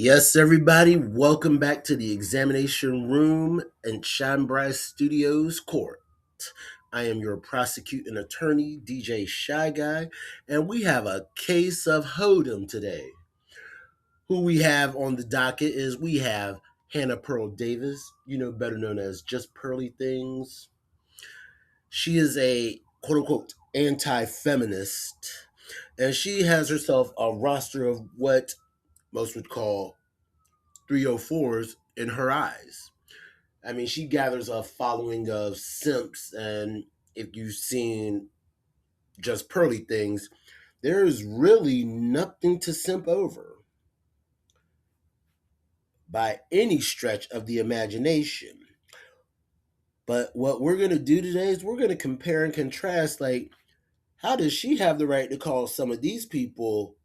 Yes, everybody, welcome back to the examination room in Shanbrai Studios Court. I am your prosecuting attorney, DJ Shy Guy, and we have a case of Hold'em today. Who we have on the docket is we have Hannah Pearl Davis, better known as Just Pearly Things. She is a quote unquote anti feminist, and she has herself a roster of what most would call 304s in her eyes. I mean, she gathers a following of simps, and if you've seen Just Pearly Things, there is really nothing to simp over by any stretch of the imagination. But what we're going to do today is we're going to compare and contrast, like, how does she have the right to call some of these people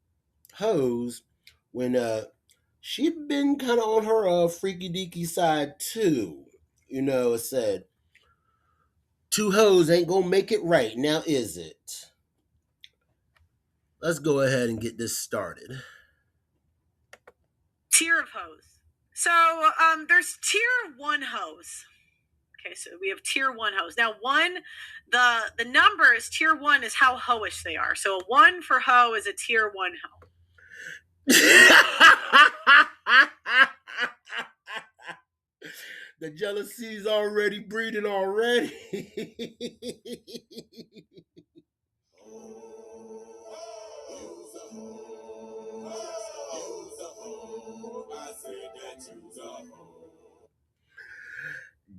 hoes when she'd been kind of on her freaky deaky side too? It said, two hoes ain't gonna make it right, now is it? Let's go ahead and get this started. Tier of hose. So there's tier one hose. Okay, so we have tier one hose. Now the number is tier one is how hoish they are. So a one for hoe is a tier one hoe. The jealousy's already breeding already.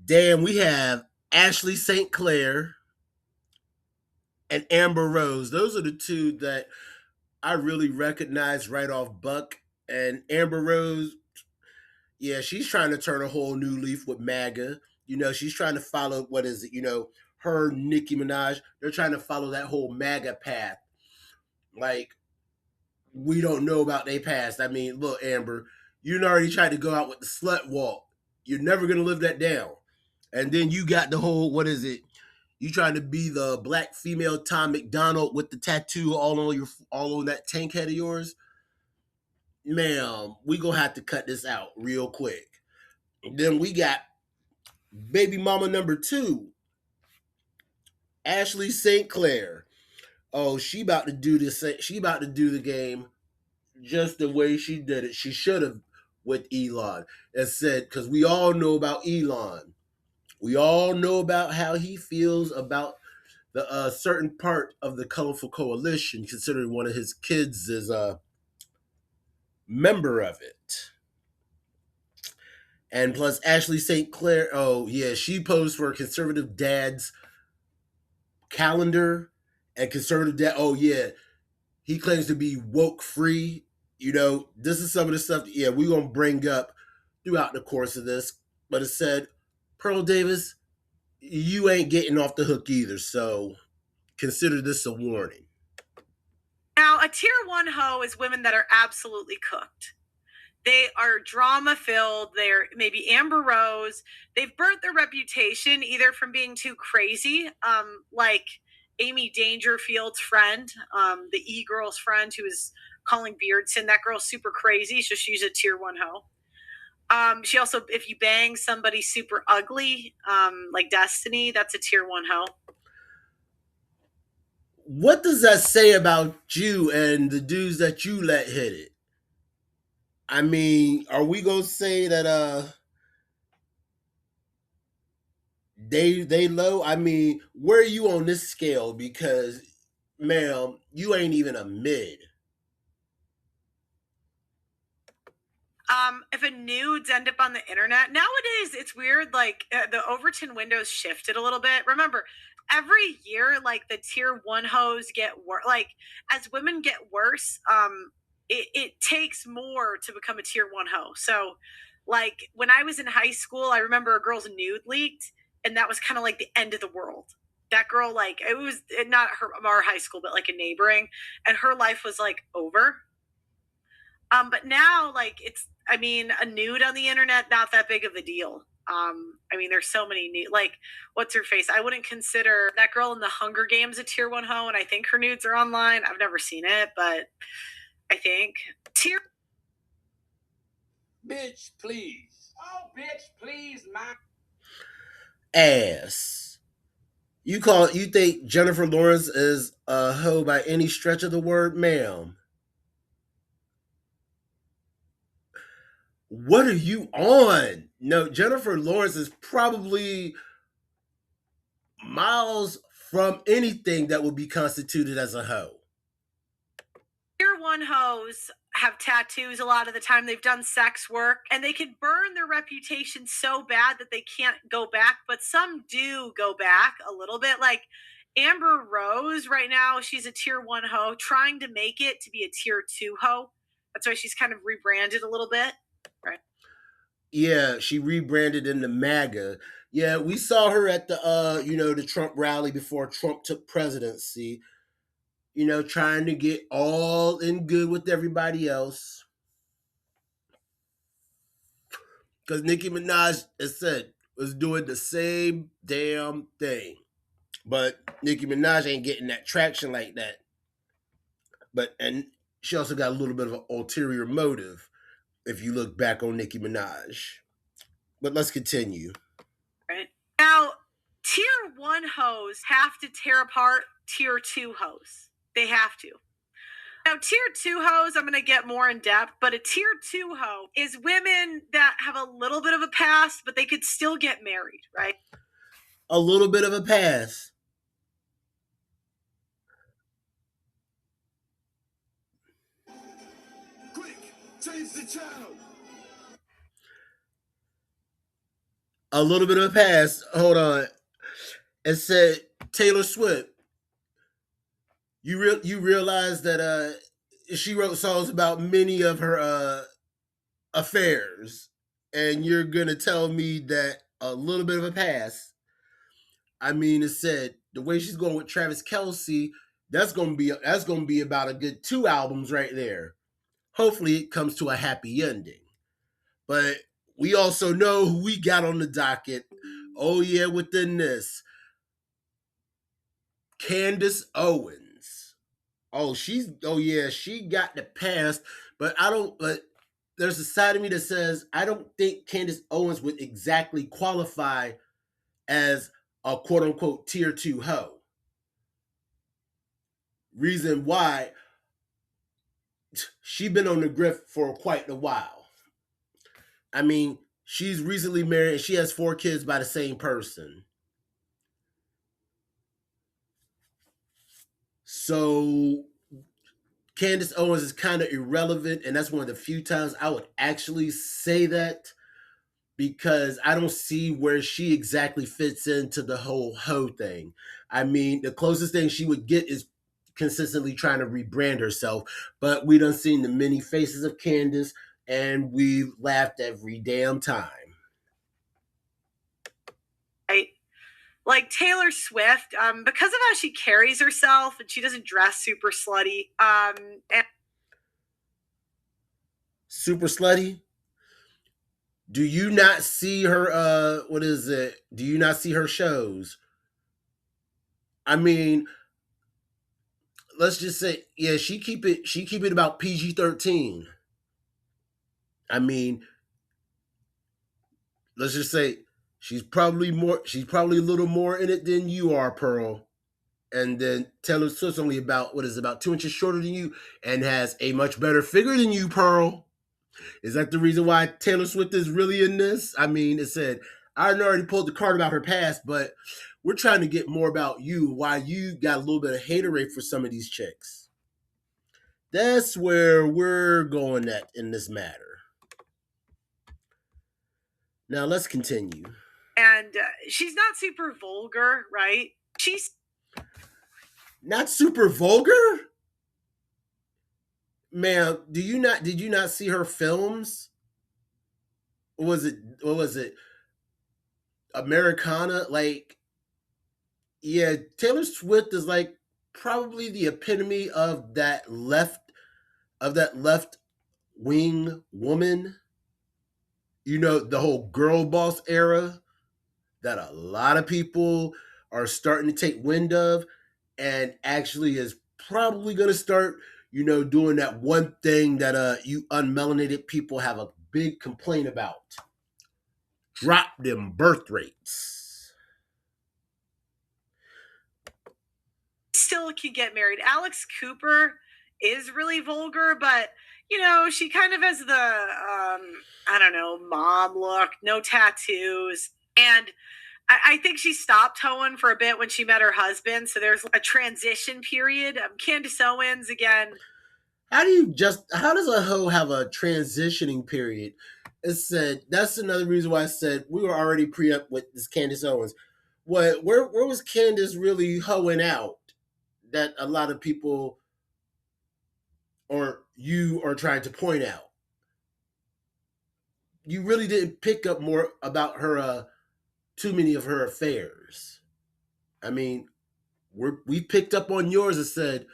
Damn, we have Ashley St. Clair and Amber Rose. Those are the two that I really recognize right off Buck. And Amber Rose, yeah, she's trying to turn a whole new leaf with MAGA. She's trying to follow, what is it, her, Nicki Minaj, they're trying to follow that whole MAGA path. Like, we don't know about their past. I mean, look, Amber, you already tried to go out with the slut walk. You're never going to live that down. And then you got the whole, what is it? You trying to be the black female Tom McDonald with the tattoo all on that tank head of yours? Ma'am, we gonna have to cut this out real quick. Then we got baby mama number two, Ashley St. Clair. Oh, she about to do this. She about to do the game just the way she did it. She should have with Elon and said, because we all know about Elon. We all know about how he feels about the certain part of the Colorful Coalition, considering one of his kids is a member of it. And plus, Ashley St. Clair, oh, yeah, she posed for a conservative dad's calendar. And conservative dad, oh, yeah, he claims to be woke free. This is some of the stuff that, yeah, we're going to bring up throughout the course of this. But it said, Pearl Davis, you ain't getting off the hook either. So consider this a warning. Now, a tier one hoe is women that are absolutely cooked. They are drama filled. They're maybe Amber Rose. They've burnt their reputation either from being too crazy, like Amy Dangerfield's friend, the E-Girl's friend who was calling Beardson. That girl's super crazy, so she's a tier one hoe. She also, if you bang somebody super ugly, like Destiny, that's a tier one hoe. What does that say about you and the dudes that you let hit it? I mean, are we gonna say that they low? I mean, where are you on this scale? Because, ma'am, you ain't even a mid. If a nudes end up on the internet nowadays, it's weird. Like the Overton windows shifted a little bit. Remember, every year, like the tier one hoes get worse. Like as women get worse, it takes more to become a tier one hoe. So, like when I was in high school, I remember a girl's nude leaked, and that was kind of like the end of the world. That girl, like it was not our high school, but like a neighboring, and her life was like over. But now, like it's, I mean, a nude on the internet, not that big of a deal. I mean, there's so many nude, like what's her face? I wouldn't consider that girl in the Hunger Games a tier one hoe, and I think her nudes are online. I've never seen it, but I think tier. Bitch, please. Oh, bitch, please, my ass. You think Jennifer Lawrence is a hoe by any stretch of the word, ma'am? What are you on? No, Jennifer Lawrence is probably miles from anything that would be constituted as a hoe. Tier one hoes have tattoos a lot of the time. They've done sex work and they can burn their reputation so bad that they can't go back. But some do go back a little bit. Like Amber Rose right now, she's a tier one hoe trying to make it to be a tier two hoe. That's why she's kind of rebranded a little bit. Right. Yeah, she rebranded into MAGA. Yeah, we saw her at the the Trump rally before Trump took presidency, trying to get all in good with everybody else. Because Nicki Minaj, as said, was doing the same damn thing. But Nicki Minaj ain't getting that traction like that. And she also got a little bit of an ulterior motive if you look back on Nicki Minaj. But let's continue. Right. Now, tier one hoes have to tear apart tier two hoes. They have to. Now, tier two hoes, I'm going to get more in depth, but a tier two hoe is women that have a little bit of a past, but they could still get married, right? A little bit of a pass. Quick, change the channel. A little bit of a pass. Hold on. It said Taylor Swift. You realize that she wrote songs about many of her affairs, and you're gonna tell me that a little bit of a pass. I mean, it said the way she's going with Travis Kelsey, that's gonna be about a good 2 albums right there. Hopefully, it comes to a happy ending. But we also know who we got on the docket. Oh yeah, within this, Candace Owens. Oh yeah, she got the past, but I don't. But there's a side of me that says I don't think Candace Owens would exactly qualify as a quote unquote tier two hoe. Reason why, she's been on the grift for quite a while. I mean, she's recently married and she has 4 kids by the same person. So Candace Owens is kind of irrelevant, and that's one of the few times I would actually say that because I don't see where she exactly fits into the whole hoe thing. I mean, the closest thing she would get is consistently trying to rebrand herself, but we done seen the many faces of Candace, and we've laughed every damn time. Right. Like Taylor Swift, because of how she carries herself and she doesn't dress super slutty. And Super slutty. Do you not see her what is it? Do you not see her shows? I mean, let's just say, yeah, she keep it about PG-13. I mean, let's just say she's probably a little more in it than you are, Pearl. And then Taylor Swift's only about 2 inches shorter than you and has a much better figure than you, Pearl. Is that the reason why Taylor Swift is really in this? I mean, it said I already pulled the card about her past, but we're trying to get more about you, why you got a little bit of haterade for some of these chicks. That's where we're going at in this matter. Now let's continue. and she's not super vulgar, right? She's Not super vulgar? Ma'am, did you not see her films? What was it? Americana? Like, yeah, Taylor Swift is like probably the epitome of that left wing woman. The whole girl boss era that a lot of people are starting to take wind of, and actually is probably going to start, doing that one thing that you unmelanated people have a big complaint about. Drop them birth rates. Still can get married. Alex Cooper is really vulgar, but she kind of has the I don't know, mom look, no tattoos, and I think she stopped hoeing for a bit when she met her husband. So there's a transition period. Candace Owens again. How does a hoe have a transitioning period? It said that's another reason why I said we were already pre up with this Candace Owens. Where was Candace really hoeing out that a lot of people or you are trying to point out? You really didn't pick up more about her too many of her affairs. I mean, we picked up on yours and said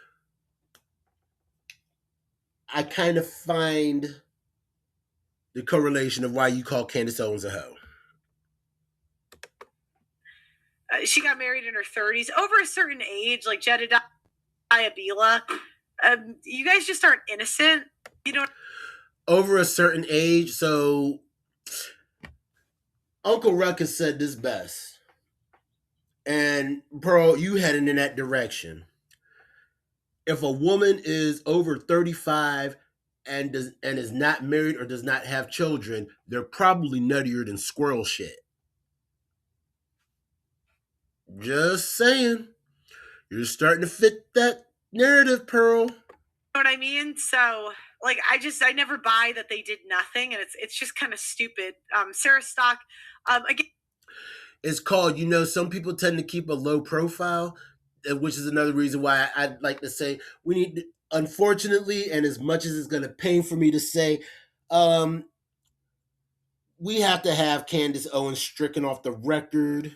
I kind of find the correlation of why you call Candace Owens a hoe. She got married in her 30s, over a certain age, like Jedediah Bila. You guys just aren't innocent. Over a certain age, so Uncle Ruckus said this best. And Pearl, you heading in that direction. If a woman is over 35 and is not married or does not have children, they're probably nuttier than squirrel shit. Just saying. You're starting to fit that narrative, Pearl. You know what I mean? So like I never buy that they did nothing, and it's just kind of stupid. Sarah Stock, again. It's called, some people tend to keep a low profile, which is another reason why I'd like to say we need to, unfortunately, and as much as it's going to pain for me to say, we have to have Candace Owens stricken off the record.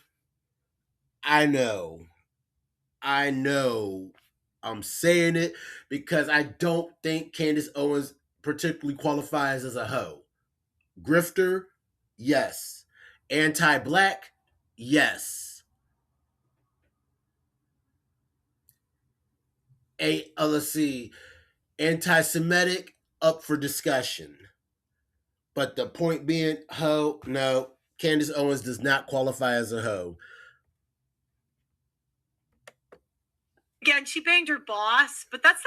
I know. I'm saying it because I don't think Candace Owens particularly qualifies as a hoe. Grifter, yes. Anti-black, yes. Let's see. Anti-Semitic, up for discussion. But the point being, hoe, no. Candace Owens does not qualify as a hoe. Again, she banged her boss, but that's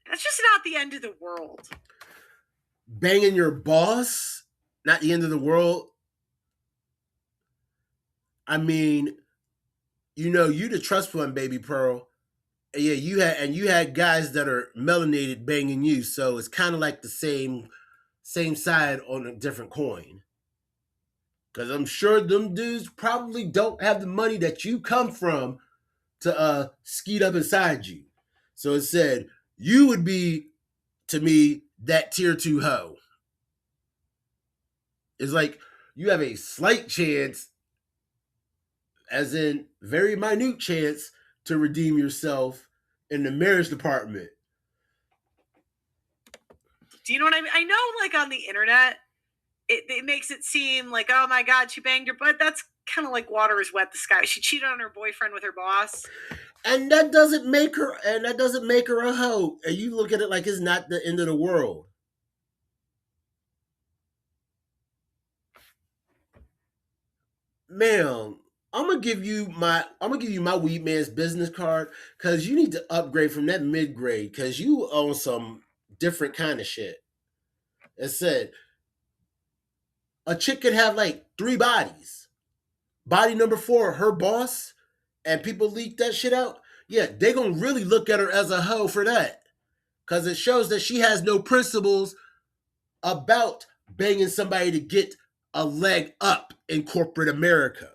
that's just not the end of the world. Banging your boss, not the end of the world. I mean, you the trust fund baby, Pearl. Yeah, you had guys that are melanated banging you, so it's kind of like the same side on a different coin. Because I'm sure them dudes probably don't have the money that you come from to skeet up inside you. So it said you would be, to me, that tier 2 hoe. It's like you have a slight chance, as in very minute chance, to redeem yourself in the marriage department. Do you know what I mean? I know, like on the internet, it makes it seem like, oh my God, she banged her, but that's kind of like water is wet the sky. She cheated on her boyfriend with her boss. And that doesn't make her a hoe. And you look at it like it's not the end of the world. Ma'am, I'm gonna give you my weed man's business card because you need to upgrade from that mid grade because you own some different kind of shit. It said a chick could have like 3 bodies. Body number 4, her boss, and people leak that shit out. Yeah, they gonna really look at her as a hoe for that. Cause it shows that she has no principles about banging somebody to get a leg up in corporate America.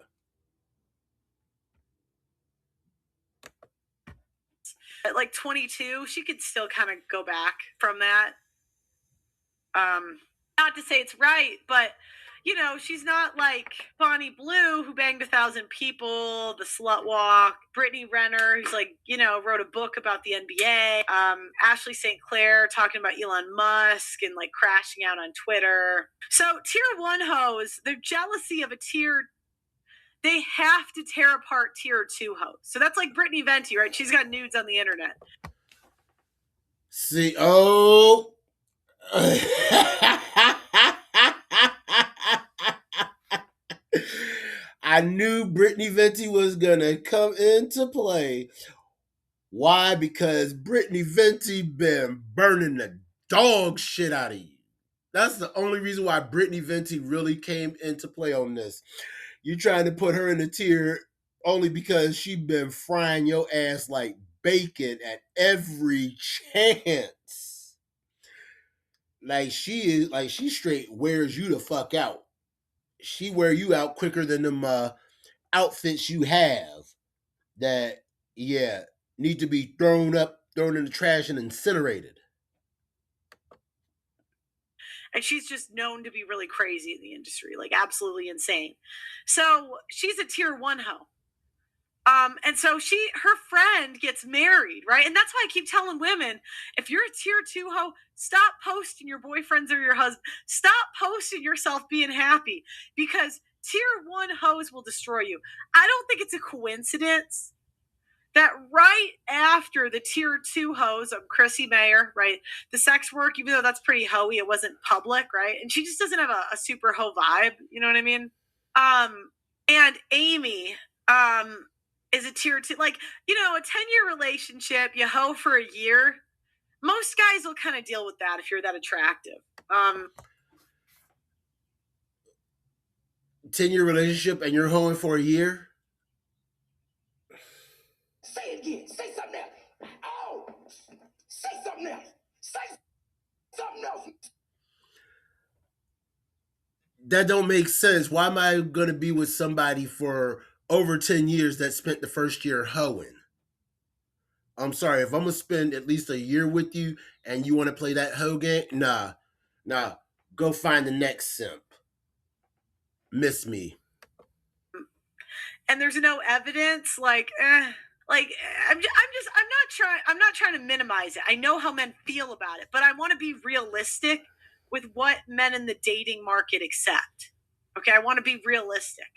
At like 22, she could still kind of go back from that. Not to say it's right, but she's not like Bonnie Blue, who banged 1,000 people, the slut walk, Brittany Renner, who's like, wrote a book about the NBA, Ashley St. Clair talking about Elon Musk and like crashing out on Twitter. So tier 1 hoes, their jealousy of a tier, they have to tear apart tier 2 hoes. So that's like Brittany Venti, right? She's got nudes on the internet. See, oh. I knew Brittany Venti was gonna come into play. Why? Because Brittany Venti been burning the dog shit out of you. That's the only reason why Brittany Venti really came into play on this. You trying to put her in a tier only because she been frying your ass like bacon at every chance. She straight wears you the fuck out. She wear you out quicker than them outfits you have that, yeah, need to be thrown in the trash and incinerated. And she's just known to be really crazy in the industry, like absolutely insane. So she's a tier one hoe. And so her friend gets married, right? And that's why I keep telling women, if you're a tier two hoe, stop posting your boyfriends or your husband. Stop posting yourself being happy, because tier one hoes will destroy you. I don't think it's a coincidence that right after the tier two hoes of Chrissy Mayer, right? The sex work, even though that's pretty hoey, it wasn't public, right? And she just doesn't have a super hoe vibe. You know what I mean? And Amy, is a tier two, like, a 10-year relationship, you hoe for a year. Most guys will kind of deal with that if you're that attractive. 10-year relationship and you're hoeing for a year? Say it again. Say something else. Oh, say something else. Say something else. That don't make sense. Why am I gonna be with somebody for over 10 years that spent the first year hoeing? I'm sorry, if I'm gonna spend at least a year with you and you wanna play that hoe game, nah, go find the next simp. Miss me. And there's no evidence, like I'm not trying to minimize it. I know how men feel about it, but I want to be realistic with what men in the dating market accept. Okay, I want to be realistic.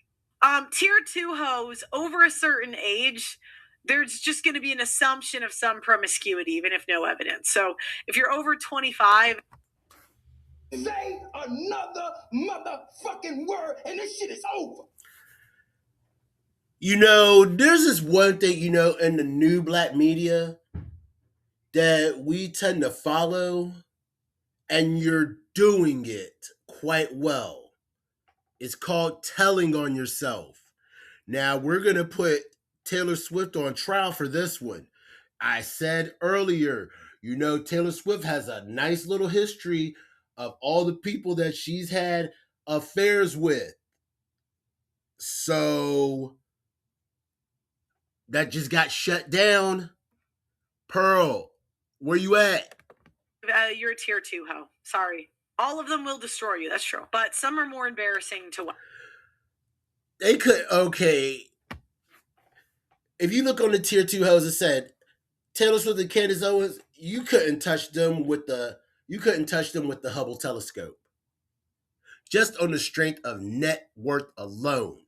Tier two hoes over a certain age, there's just going to be an assumption of some promiscuity, even if no evidence. So if you're over 25, say another motherfucking word and this shit is over. There's this one thing, in the new black media that we tend to follow, and you're doing it quite well. It's called telling on yourself. Now, we're going to put Taylor Swift on trial for this one. I said earlier, Taylor Swift has a nice little history of all the people that she's had affairs with. So that just got shut down. Pearl, where you at? you're a tier two hoe. Sorry. All of them will destroy you. That's true. But some are more embarrassing to watch. They could, okay. If you look on the tier two hoes, it said Taylor Swift and Candace Owens, you couldn't touch them with the Hubble telescope. Just on the strength of net worth alone.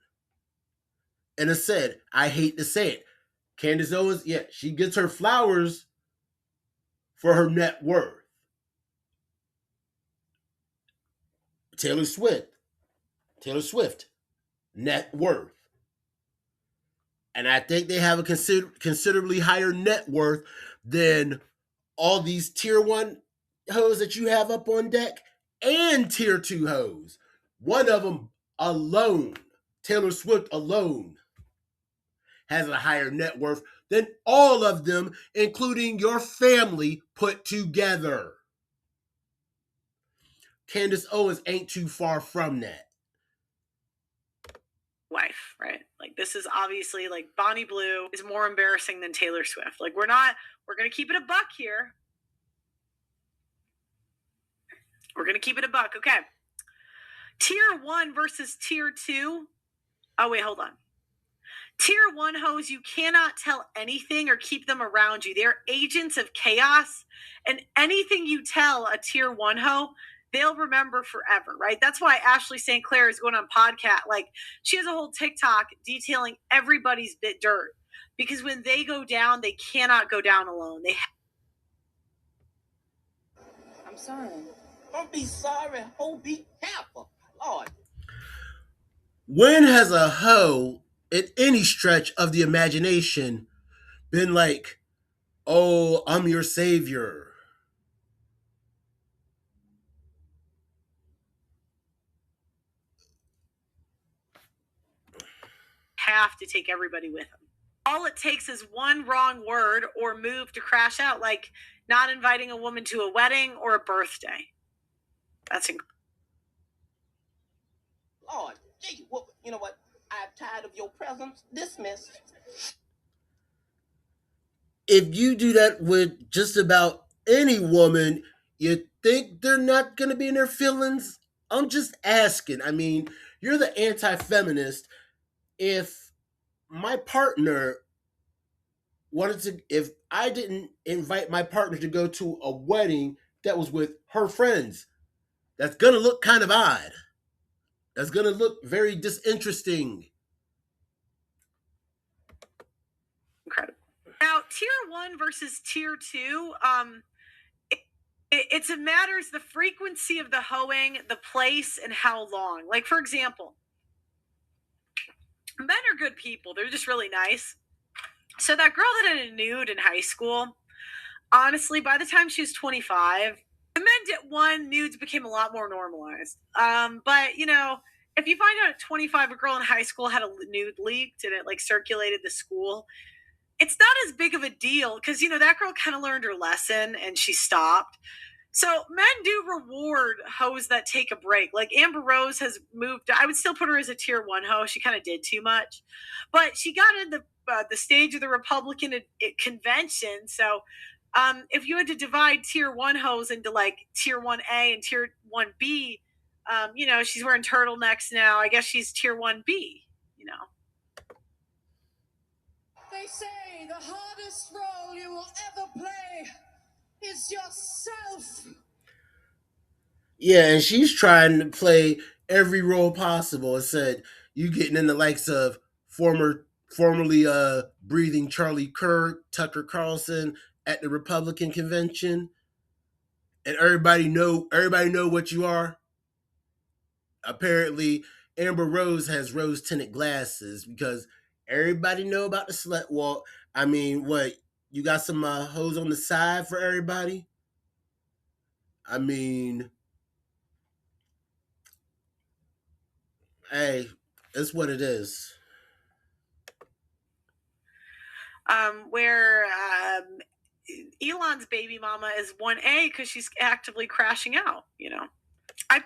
And it said, I hate to say it, Candace Owens, yeah, she gets her flowers for her net worth. Taylor Swift, net worth. And I think they have a considerably higher net worth than all these tier one hoes that you have up on deck and tier two hoes. One of them alone, Taylor Swift alone, has a higher net worth than all of them, including your family put together. Candace Owens ain't too far from that. Wife, right? Like, this is obviously, like, Bonnie Blue is more embarrassing than Taylor Swift. Like, we're gonna keep it a buck here. We're gonna keep it a buck. Okay. Tier one versus tier two. Oh, wait, hold on. Tier one hoes, you cannot tell anything or keep them around you. They're agents of chaos, and anything you tell a tier one hoe, they'll remember forever, right? That's why Ashley St. Clair is going on podcast. Like, she has a whole TikTok detailing everybody's bit dirt, because when they go down, they cannot go down alone. I'm sorry. Don't be sorry. Oh, be careful. Lord. When has a hoe in any stretch of the imagination been like, oh, I'm your savior? Have to take everybody with them. All it takes is one wrong word or move to crash out, like not inviting a woman to a wedding or a birthday. That's incredible. Lord, gee, well, you know what? I'm tired of your presence. Dismissed. If you do that with just about any woman, you think they're not going to be in their feelings? I'm just asking. I mean, you're the anti feminist. If my partner wanted to, if I didn't invite my partner to go to a wedding that was with her friends, that's going to look kind of odd. That's going to look very disinteresting. Incredible. Now, tier one versus tier two, it's a matters the frequency of the hoeing, the place, and how long. Like, for example, men are good people. They're just really nice. So that girl that had a nude in high school, honestly, by the time she was 25, the men did one, nudes became a lot more normalized. But you know, if you find out at 25 a girl in high school had a nude leaked and it like circulated the school, it's not as big of a deal because you know that girl kind of learned her lesson and she stopped. So men do reward hoes that take a break. Like Amber Rose has moved. I would still put her as a tier one hoe. She kind of did too much, but she got in the stage of the Republican convention. So if you had to divide tier one hoes into like tier one A and tier one B, you know she's wearing turtlenecks now. I guess she's tier one B. You know. They say the hardest role you will ever play is yourself. Yeah, and she's trying to play every role possible. It said you getting in the likes of formerly breathing Charlie Kirk, Tucker Carlson at the Republican convention, and everybody know what you are. Apparently, Amber Rose has rose tinted glasses because everybody know about the slut walk. I mean, what you got some hoes on the side for everybody? I mean, hey, it's what it is. Where Elon's baby mama is 1A because she's actively crashing out, you know. I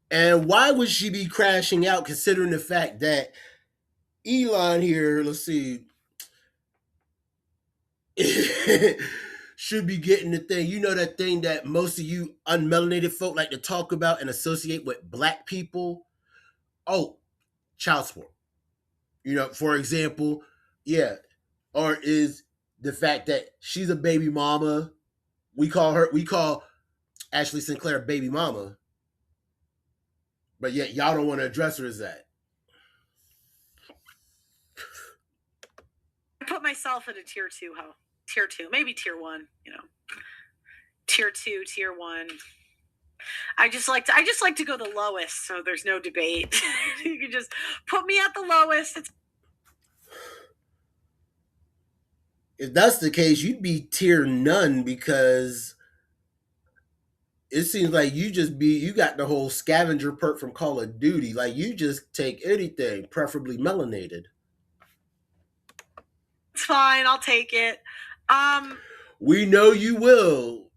And why would she be crashing out considering the fact that Elon here, let's see, should be getting the thing. You know that thing that most of you unmelanated folk like to talk about and associate with black people? Oh, child support. You know, for example, yeah. Or is the fact that she's a baby mama. We call Ashley Sinclair baby mama, but yet y'all don't want to address her as that. put myself at a tier two hoe. Tier two, maybe tier one, you know. Tier two, tier one. I just like to go the lowest, so there's no debate. You can just put me at the lowest. It's If that's the case, you'd be tier none because it seems like you got the whole scavenger perk from Call of Duty. Like you just take anything, preferably melanated. fine, I'll take it. We know you will.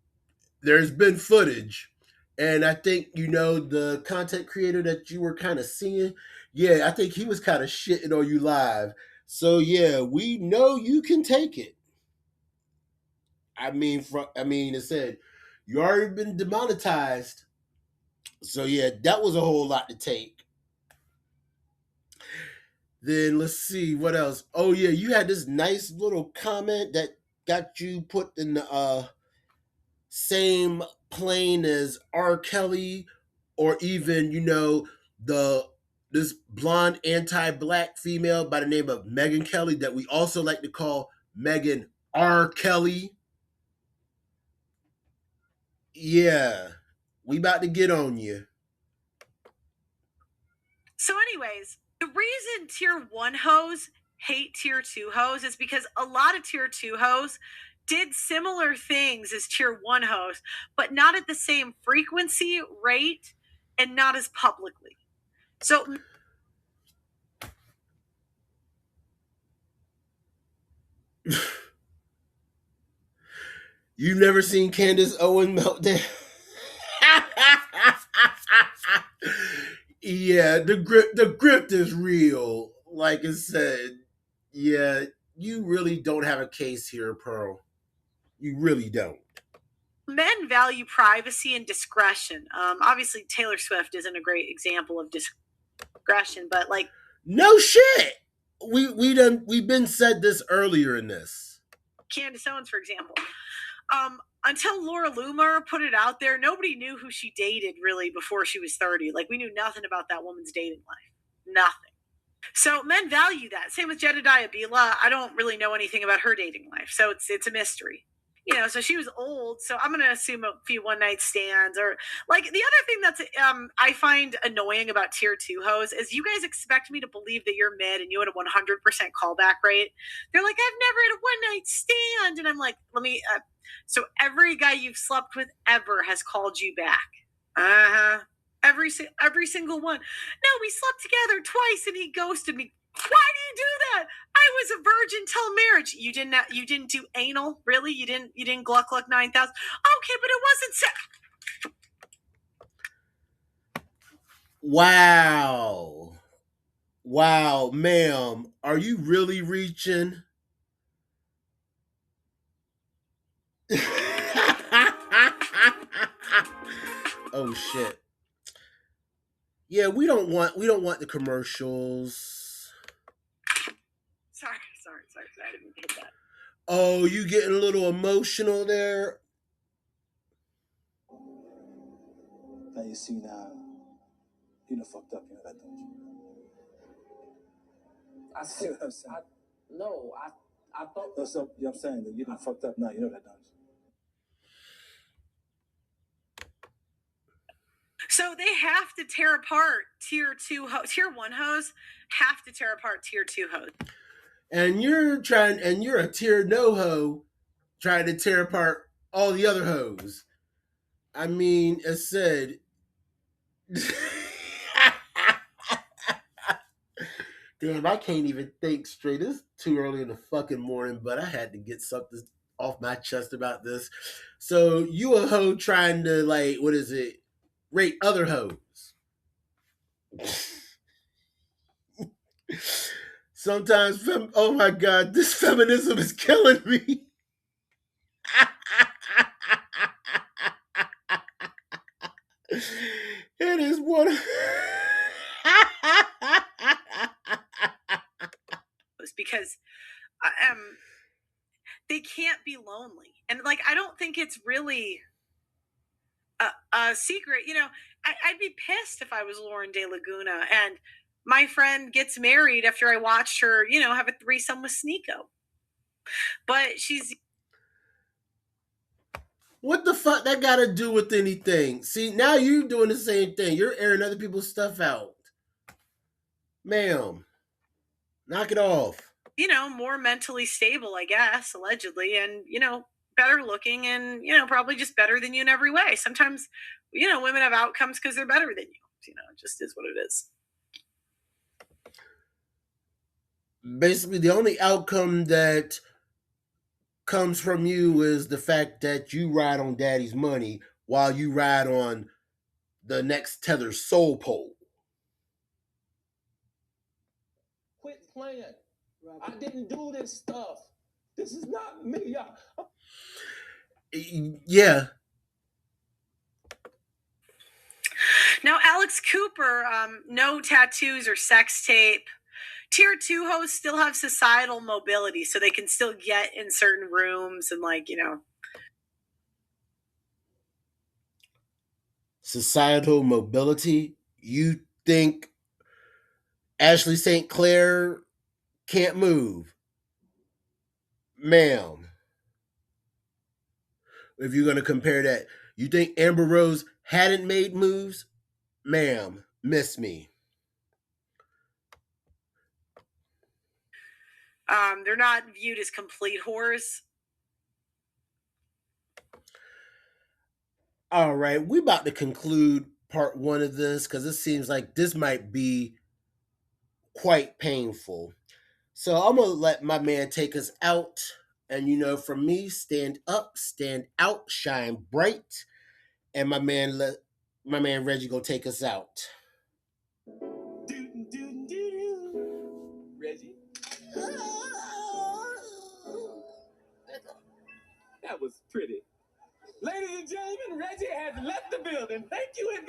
There's been footage. And I think, the content creator that you were kind of seeing, yeah, I think he was kind of shitting on you live. So yeah, we know you can take it. It said you already been demonetized. So yeah, that was a whole lot to take. Then let's see what else. Oh yeah, you had this nice little comment that got you put in the same plane as R. Kelly, or even the this blonde anti-black female by the name of Megan Kelly that we also like to call Megan R. Kelly. Yeah, we about to get on you. So, anyways, the reason tier one hoes hate tier two hoes is because a lot of tier two hoes did similar things as tier one hoes, but not at the same frequency, rate, and not as publicly. So, You've never seen Candace Owen meltdown? Yeah, the grift is real. Like I said, yeah, you really don't have a case here, Pearl. You really don't. men value privacy and discretion. Obviously, Taylor Swift isn't a great example of discretion, but like No shit. We've been said this earlier in this. Candace Owens, for example. Until Laura Loomer put it out there, nobody knew who she dated really before she was 30. Like, we knew nothing about that woman's dating life. Nothing. So men value that. Same with Jedediah Bila. I don't really know anything about her dating life, so it's a mystery. So she was old, so I'm gonna assume a few one night stands. Or like, the other thing that's I find annoying about tier two hoes is you guys expect me to believe that you're mid and you had a 100% callback rate. They're like, I've never had a one night stand, and I'm like, let me. So every guy you've slept with ever has called you back. Uh huh. Every single one. No, we slept together twice and he ghosted me. Why do you do that? I was a virgin till marriage. You didn't do anal, really? You didn't gluck gluck 9,000. Okay, but it wasn't Wow. Wow, ma'am. Are you really reaching? Oh shit. Yeah, we don't want the commercials. Sorry. I didn't hit that. Oh, you getting a little emotional there? Now you see now, you done fucked up, you know that, don't you? I See said, what I'm saying? no, I thought. No, so, you know what I'm saying? That you done fucked up now, you know that, don't you? So they have to tear apart tier one hoes have to tear apart tier two hoes. And you're a tier no ho trying to tear apart all the other hoes. I mean, as said, damn, I can't even think straight. It's too early in the fucking morning, but I had to get something off my chest about this. So you a hoe trying to, like, what is it? Rate other hoes. Sometimes, oh my god, this feminism is killing me. It is one. Because they can't be lonely, and like, I don't think it's really a secret. I'd be pissed if I was Lauren De Laguna and my friend gets married after I watched her, have a threesome with Sneeko. But she's What the fuck that got to do with anything? See, now you're doing the same thing. You're airing other people's stuff out. Ma'am, knock it off. more mentally stable, I guess, allegedly, and better looking, and probably just better than you in every way. Sometimes women have outcomes because they're better than you. It just is what it is. Basically, the only outcome that comes from you is the fact that you ride on daddy's money while you ride on the next tether soul pole. Quit playing. I didn't do this stuff. This is not me. Yeah. Now, Alex Cooper, no tattoos or sex tape. Tier two hosts still have societal mobility, so they can still get in certain rooms and, like, Societal mobility. You think Ashley St. Clair can't move? Ma'am. If you're going to compare that, you think Amber Rose hadn't made moves? Ma'am, miss me. They're not viewed as complete whores. All right, we about to conclude part one of this because it seems like this might be quite painful. So I'm gonna let my man take us out. And from me, stand up, stand out, shine bright. And my man Reggie go take us out. Reggie? That was pretty. Ladies and gentlemen, Reggie has left the building. Thank you and good